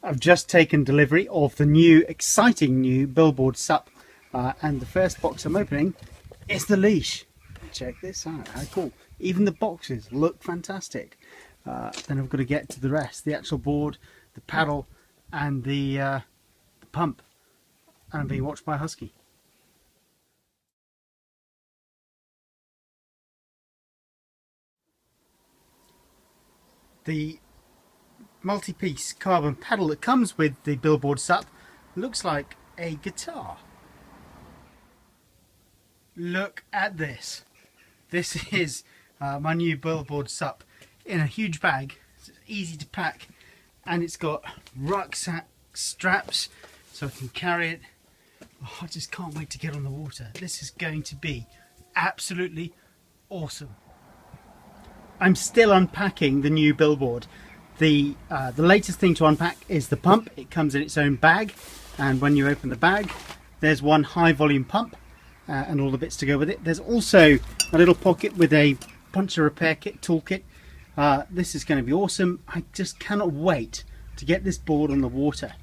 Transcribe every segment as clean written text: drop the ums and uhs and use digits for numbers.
I've just taken delivery of the new, exciting new BillBoard SUP, and the first box I'm opening is the leash. Check this out, how cool. Even the boxes look fantastic. Then I've got to get to the rest, the actual board, the paddle and the pump. And I'm being watched by a husky. The multi-piece carbon paddle that comes with the BillBoard SUP looks like a guitar. Look at this. This is my new BillBoard SUP in a huge bag. It's easy to pack, and it's got rucksack straps so I can carry it. Oh, I just can't wait to get on the water. This is going to be absolutely awesome. I'm still unpacking the new BillBoard. The latest thing to unpack is the pump. It comes in its own bag, and when you open the bag, there's one high volume pump and all the bits to go with it. There's also a little pocket with a puncture repair kit, toolkit. This is going to be awesome. I just cannot wait to get this board on the water.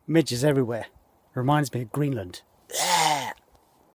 Midges everywhere. Reminds me of Greenland.